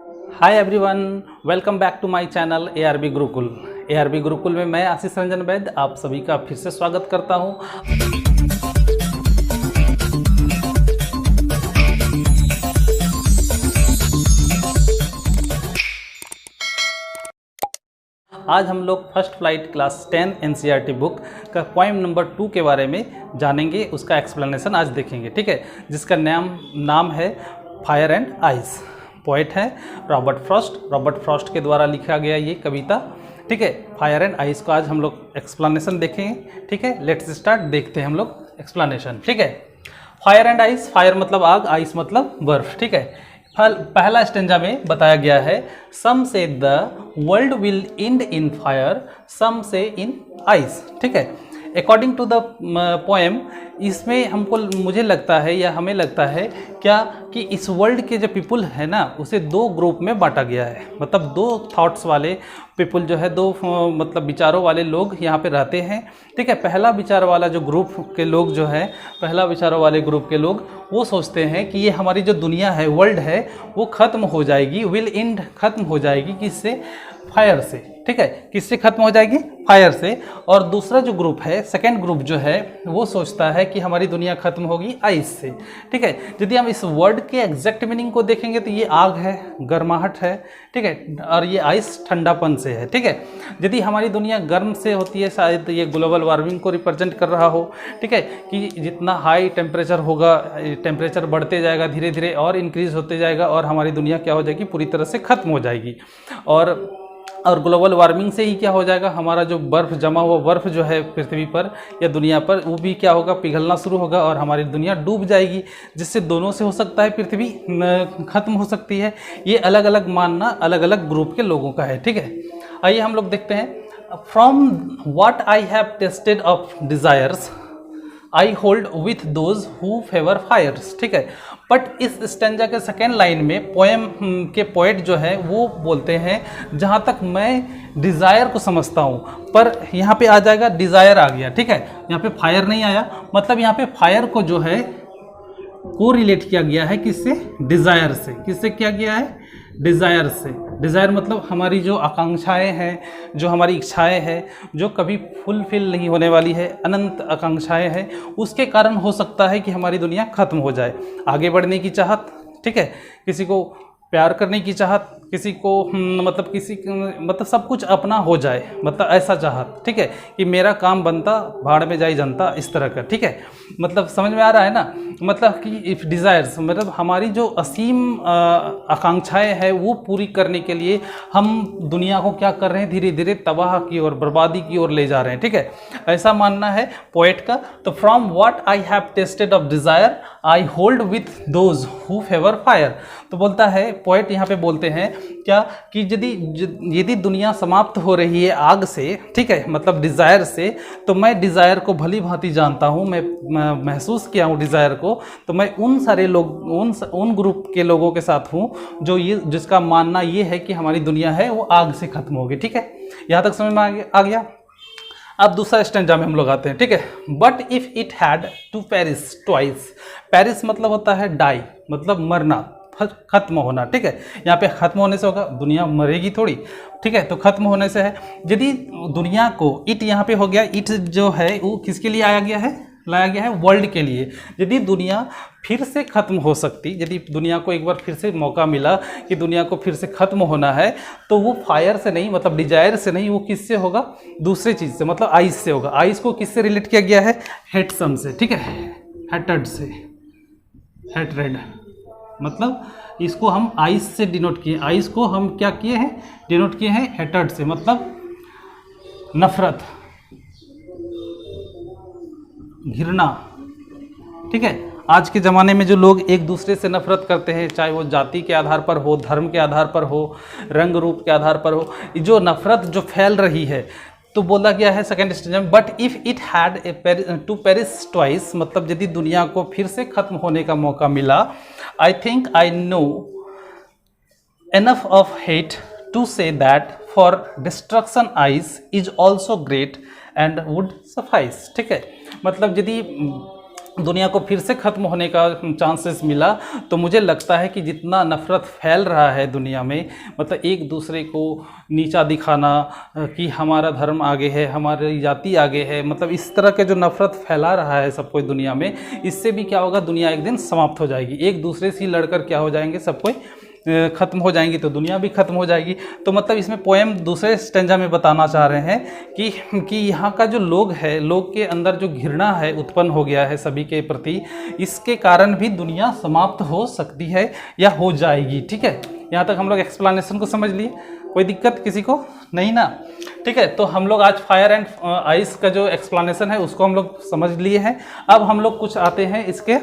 Hi everyone, welcome back to my channel ARB Gurukul. ARB Gurukul में मैं आशीष रंजन वैद्य आप सभी का फिर से स्वागत करता हूं। आज हम लोग first flight class 10 NCERT book का पोएम नंबर 2 के बारे में जानेंगे। उसका एक्सप्लेनेशन आज देखेंगे, ठीक है, जिसका नाम है फायर एंड आइस। पोएट है रॉबर्ट फ्रॉस्ट के द्वारा लिखा गया ये कविता, ठीक है। फायर एंड आइस को आज हम लोग एक्सप्लेनेशन देखेंगे, ठीक है। लेट्स स्टार्ट, देखते हैं हम लोग एक्सप्लेनेशन, ठीक है। फायर एंड आइस, फायर मतलब आग, आइस मतलब बर्फ, ठीक है। पहला स्टेंजा में बताया गया है, some say the world will end in fire, some say in ice, ठीक है। अकॉर्डिंग टू द पोएम, इसमें मुझे लगता है या हमें लगता है क्या कि इस वर्ल्ड के जो पीपल है ना, उसे दो ग्रुप में बांटा गया है। मतलब दो थॉट्स वाले पीपल जो है, दो मतलब विचारों वाले लोग यहाँ पे रहते हैं, ठीक है। पहला विचार वाला जो ग्रुप के लोग जो है, पहला विचारों वाले ग्रुप के लोग वो सोचते हैं कि ये हमारी जो दुनिया है, वर्ल्ड है, वो ख़त्म हो जाएगी, विल एंड ख़त्म हो जाएगी किससे? फायर से, ठीक है। किससे खत्म हो जाएगी? फायर से। और दूसरा जो ग्रुप है, सेकेंड ग्रुप जो है, वो सोचता है कि हमारी दुनिया खत्म होगी आइस से, ठीक है। यदि हम इस वर्ड के एग्जैक्ट मीनिंग को देखेंगे तो ये आग है, गर्माहट है, ठीक है, और ये आइस ठंडापन से है, ठीक है। यदि हमारी दुनिया गर्म से होती है, शायद ये ग्लोबल वार्मिंग को रिप्रेजेंट कर रहा हो, ठीक है, कि जितना हाई टेम्परेचर होगा, टेम्परेचर बढ़ते जाएगा धीरे धीरे और इंक्रीज होते जाएगा और हमारी दुनिया क्या हो जाएगी? पूरी तरह से खत्म हो जाएगी। और ग्लोबल वार्मिंग से ही क्या हो जाएगा? हमारा जो बर्फ़ जमा हुआ बर्फ़ जो है पृथ्वी पर या दुनिया पर, वो भी क्या होगा? पिघलना शुरू होगा और हमारी दुनिया डूब जाएगी, जिससे दोनों से हो सकता है पृथ्वी ख़त्म हो सकती है। ये अलग अलग मानना अलग अलग ग्रुप के लोगों का है, ठीक है। आइए हम लोग देखते हैं, from what I have tasted of desires I hold with those who favour fires, ठीक है। बट इस स्टेंजा के सेकेंड लाइन में पोएम के पोएट जो है वो बोलते हैं, जहाँ तक मैं डिज़ायर को समझता हूँ, पर यहाँ पे आ जाएगा डिज़ायर आ गया, ठीक है। यहाँ पे फायर नहीं आया, मतलब यहाँ पे फायर को जो है को रिलेट किया गया है किससे? डिज़ायर से। किससे किया गया है? डिज़ायर से। डिज़ायर मतलब हमारी जो आकांक्षाएं हैं, जो हमारी इच्छाएं हैं, जो कभी फुलफिल नहीं होने वाली है, अनंत आकांक्षाएं हैं, उसके कारण हो सकता है कि हमारी दुनिया ख़त्म हो जाए। आगे बढ़ने की चाहत, ठीक है, किसी को प्यार करने की चाहत, किसी को मतलब सब कुछ अपना हो जाए, मतलब ऐसा चाहत, ठीक है, कि मेरा काम बनता भाड़ में जाई जनता, इस तरह का, ठीक है। मतलब समझ में आ रहा है ना? मतलब कि इफ़ डिज़ायर्स मतलब हमारी जो असीम आकांक्षाएं हैं वो पूरी करने के लिए हम दुनिया को क्या कर रहे हैं? धीरे धीरे तबाह की ओर, बर्बादी की ओर ले जा रहे हैं, ठीक है। ऐसा मानना है पोएट का। तो from what I have tasted of desire I hold with those who favour fire. तो बोलता है पोएट, यहाँ पे बोलते हैं क्या कि यदि दुनिया समाप्त हो रही है आग से, ठीक है, मतलब डिज़ायर से, तो मैं डिज़ायर को भली भांति जानता हूँ, मैं महसूस किया हूँ डिज़ायर को। तो मैं उन सारे लोग, उन ग्रुप के लोगों के साथ हूँ जो जिसका मानना ये है कि हमारी दुनिया है वो आग से खत्म होगी, ठीक है। यहाँ तक समझ में आ गया। अब दूसरा स्टेंजा में हम लोग आते हैं, ठीक है। But if it had to perish twice, perish मतलब होता है डाई, मतलब मरना, खत्म होना, ठीक है। यहाँ पे खत्म होने से होगा, दुनिया मरेगी थोड़ी, ठीक है, तो खत्म होने से है। यदि दुनिया को, इट यहाँ पे हो गया, इट जो है वो किसके लिए लाया गया है? वर्ल्ड के लिए। यदि दुनिया फिर से खत्म हो सकती, यदि दुनिया को एक बार फिर से मौका मिला कि दुनिया को फिर से खत्म होना है, तो वो फायर से नहीं, मतलब डिजायर से नहीं, वो किससे होगा? दूसरे चीज़ से, मतलब आइस से होगा। आइस को किससे रिलेट किया गया है? हेटसम से, ठीक है, हेटेड से, हेटरेड, मतलब इसको हम आइस से डिनोट किए। आइस को हम क्या किए हैं? डिनोट किए हैं हेटेड से, मतलब नफरत, घृणा, ठीक है। आज के ज़माने में जो लोग एक दूसरे से नफरत करते हैं, चाहे वो जाति के आधार पर हो, धर्म के आधार पर हो, रंग रूप के आधार पर हो, जो नफरत जो फैल रही है, तो बोला गया है सेकेंड स्टेज में, but if it had to perish twice, मतलब यदि दुनिया को फिर से खत्म होने का मौका मिला, I think I know enough of hate to say that for destruction ice is also great and would suffice, ठीक है। मतलब यदि दुनिया को फिर से ख़त्म होने का चांसेस मिला, तो मुझे लगता है कि जितना नफ़रत फैल रहा है दुनिया में, मतलब एक दूसरे को नीचा दिखाना कि हमारा धर्म आगे है, हमारी जाति आगे है, मतलब इस तरह के जो नफ़रत फैला रहा है सब कोई दुनिया में, इससे भी क्या होगा, दुनिया एक दिन समाप्त हो जाएगी। एक दूसरे से लड़कर क्या हो जाएंगे, सब कोई ख़त्म हो जाएंगी, तो दुनिया भी ख़त्म हो जाएगी। तो मतलब इसमें पोएम दूसरे स्टेंजा में बताना चाह रहे हैं कि यहाँ का जो लोग है, लोग के अंदर जो घृणा है उत्पन्न हो गया है सभी के प्रति, इसके कारण भी दुनिया समाप्त हो सकती है या हो जाएगी। ठीक है, यहाँ तक हम लोग एक्सप्लेनेशन को समझ लिए, कोई दिक्कत किसी को नहीं ना। ठीक है, तो हम लोग आज फायर एंड आइस का जो एक्सप्लेनेशन है उसको हम लोग समझ लिए हैं। अब हम लोग कुछ आते हैं इसके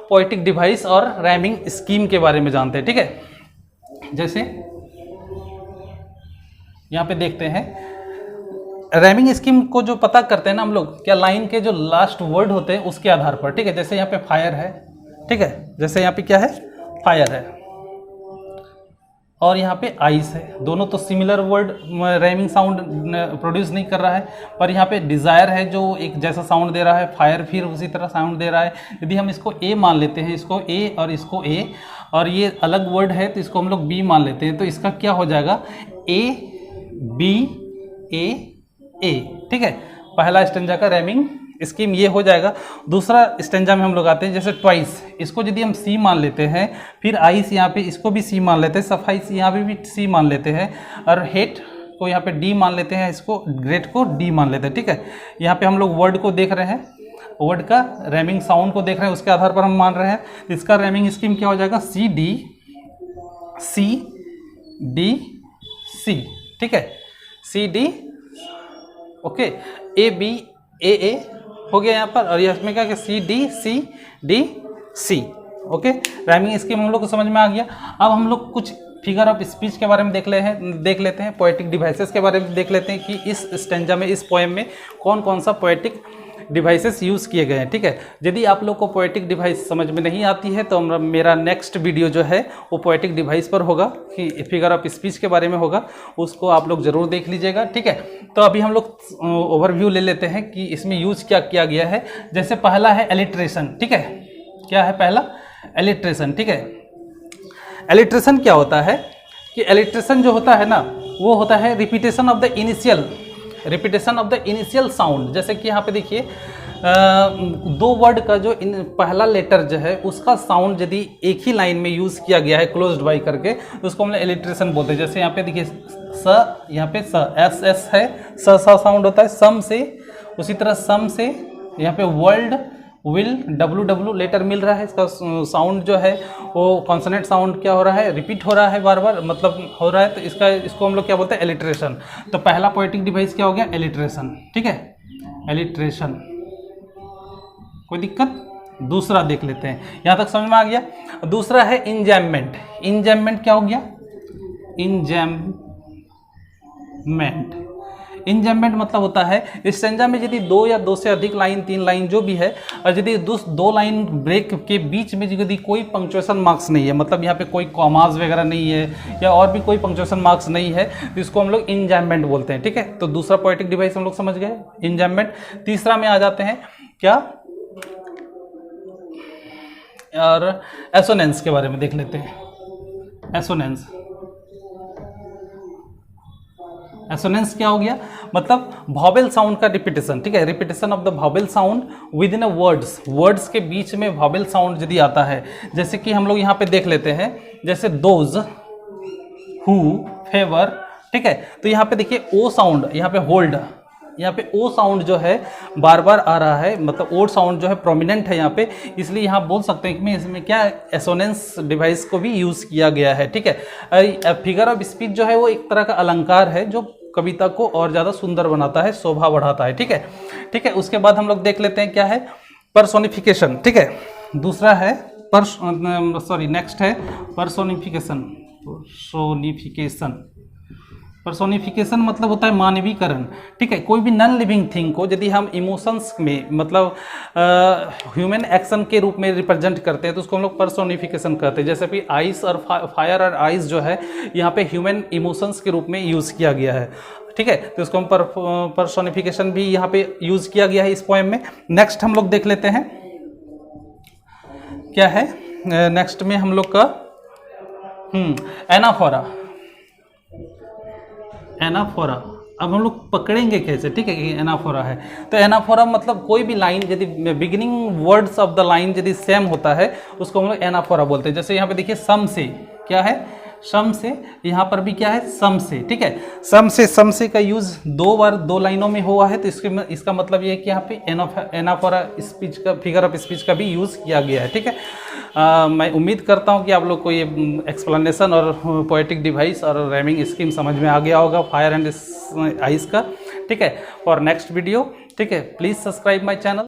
पोएटिक डिवाइस और राइमिंग स्कीम के बारे में जानते हैं। ठीक है, जैसे यहाँ पे देखते हैं राइमिंग स्कीम को जो पता करते हैं ना हम लोग, क्या लाइन के जो लास्ट वर्ड होते हैं उसके आधार पर। ठीक है, जैसे यहाँ पे फायर है, ठीक है, जैसे यहाँ पे क्या है, फायर है, और यहाँ पे आइस है, दोनों तो similar word rhyming sound produce नहीं कर रहा है, पर यहाँ पे डिज़ायर है जो एक जैसा साउंड दे रहा है, फायर फिर उसी तरह साउंड दे रहा है। यदि हम इसको ए मान लेते हैं, इसको ए और इसको ए, और ये अलग वर्ड है तो इसको हम लोग बी मान लेते हैं, तो इसका क्या हो जाएगा, ए बी ए ए। ठीक है, पहला स्टेंजा का राइमिंग स्कीम ये हो जाएगा। दूसरा स्टेंजा में हम लोग आते हैं, जैसे ट्वाइस, इसको यदि हम सी मान लेते हैं, फिर आइस यहाँ पे इसको भी सी मान लेते हैं, सफाइस यहाँ पे भी सी मान लेते हैं, और हेट को यहाँ पे डी मान लेते हैं, इसको ग्रेट को डी मान लेते हैं। ठीक है, यहाँ पे हम लोग वर्ड को देख रहे हैं, वर्ड का राइमिंग साउंड को देख रहे हैं, उसके आधार पर हम मान रहे हैं। इसका राइमिंग स्कीम क्या हो जाएगा, सी डी सी डी सी। ठीक है, C D, okay, A B A A हो गया यहाँ पर, और इसमें क्या C D C. Okay, rhyming scheme हम लोग को समझ में आ गया। अब हम लोग कुछ फिगर ऑफ स्पीच के बारे में देख लेते हैं, पोएटिक डिवाइसेस के बारे में देख लेते हैं कि इस स्टेंजा में, इस पोएम में कौन कौन सा पोएटिक डिवाइसेस यूज़ किए गए हैं। ठीक है, यदि आप लोग को पोएटिक डिवाइस समझ में नहीं आती है तो मेरा नेक्स्ट वीडियो जो है वो पोएटिक डिवाइस पर होगा, कि फिगर ऑफ स्पीच के बारे में होगा, उसको आप लोग ज़रूर देख लीजिएगा। ठीक है, तो अभी हम लोग ओवरव्यू ले लेते हैं कि इसमें यूज़ क्या किया गया है। जैसे पहला है एलिट्रेशन। ठीक है, क्या है पहला, एलिट्रेशन। ठीक है, एलिट्रेशन क्या होता है कि एलिट्रेशन जो होता है ना, वो होता है repetition of the initial sound. जैसे कि यहाँ पे देखिए दो वर्ड का जो पहला लेटर जो है उसका साउंड यदि एक ही लाइन में यूज़ किया गया है क्लोज्ड बाई करके, तो उसको हम लोग एलिट्रेशन बोलते हैं। जैसे यहाँ पे देखिए स, यहाँ पे स एस एस है, स साउंड होता है सम से, उसी तरह सम से यहाँ पे world will W W letter मिल रहा है, इसका साउंड जो है वो कॉन्सोनेंट साउंड क्या हो रहा है, रिपीट हो रहा है बार बार, मतलब हो रहा है, तो इसको हम लोग क्या बोलते हैं, एलिट्रेशन। तो पहला पोएटिक डिवाइस क्या हो गया, एलिट्रेशन। ठीक है, एलिट्रेशन, कोई दिक्कत। दूसरा देख लेते हैं, यहाँ तक समझ में आ गया। दूसरा है इंजैममेंट। इंजैममेंट क्या हो गया, इंजैममेंट मतलब होता है स्टेंजा में यदि दो या दो से अधिक लाइन, तीन लाइन जो भी है, और यदि दो लाइन ब्रेक के बीच में यदि कोई पंक्चुएशन मार्क्स नहीं है, मतलब यहाँ पे कोई कॉमास वगैरह नहीं है या और भी कोई पंक्चुएशन मार्क्स नहीं है, तो इसको हम लोग इंजैममेंट बोलते हैं। ठीक है, तो दूसरा पोएटिक डिवाइस हम लोग समझ गए, इंजैममेंट। तीसरा में आ जाते हैं क्या, और एसोनेंस के बारे में देख लेते हैं। एसोनेंस क्या हो गया, मतलब वॉवेल साउंड का रिपीटेशन। ठीक है, repetition of the vowel sound with in a words के बीच में वॉवेल साउंड यदि आता है, जैसे कि हम लोग यहाँ पे देख लेते हैं, जैसे दोज, हु, फेवर। ठीक है, तो यहाँ पे देखिए ओ साउंड, यहाँ पे होल्ड, यहाँ पे ओ साउंड जो है बार बार आ रहा है, मतलब ओ साउंड जो है प्रोमिनेंट है यहाँ पे, इसलिए यहाँ बोल सकते हैं कि इसमें क्या एसोनेंस डिवाइस को भी यूज़ किया गया है। ठीक है, फिगर ऑफ स्पीच जो है वो एक तरह का अलंकार है जो कविता को और ज़्यादा सुंदर बनाता है, शोभा बढ़ाता है। ठीक है, उसके बाद हम लोग देख लेते हैं क्या है, पर्सोनिफिकेशन। ठीक है, दूसरा है नेक्स्ट है पर्सोनिफिकेशन मतलब होता है मानवीकरण। ठीक है, कोई भी नॉन लिविंग थिंग को यदि हम इमोशंस में, मतलब ह्यूमन एक्शन के रूप में रिप्रेजेंट करते हैं, तो उसको हम लोग पर्सोनिफिकेशन कहते हैं। जैसे कि आइस और फायर और आइस जो है यहाँ पे ह्यूमन इमोशंस के रूप में यूज़ किया गया है। ठीक है, तो इसको हम पर्सोनिफिकेशन भी यहाँ पे यूज़ किया गया है इस पोएम में। नेक्स्ट हम लोग देख लेते हैं क्या है नेक्स्ट में हम लोग का एनाफोरा। एनाफोरा अब हम लोग पकड़ेंगे कैसे, ठीक है कि एनाफोरा है। तो एनाफोरा मतलब कोई भी लाइन यदि beginning words of the line यदि सेम होता है उसको हम लोग एनाफोरा बोलते हैं। जैसे यहाँ पे देखिए सम से, क्या है सम से, यहाँ पर भी क्या है सम से, ठीक है। सम से का यूज 2 बार 2 लाइनों में हुआ है, तो इसका मतलब ये है कि यहाँ पे एनाफोरा स्पीच का, फिगर ऑफ स्पीच का भी यूज़ किया गया है, ठीक है। मैं उम्मीद करता हूँ कि आप लोग को ये एक्सप्लेनेशन और पोएटिक डिवाइस और रैमिंग स्कीम समझ में आ गया होगा फायर एंड आइस का, ठीक है। फॉर नेक्स्ट वीडियो, ठीक है, प्लीज़ सब्सक्राइब माई चैनल।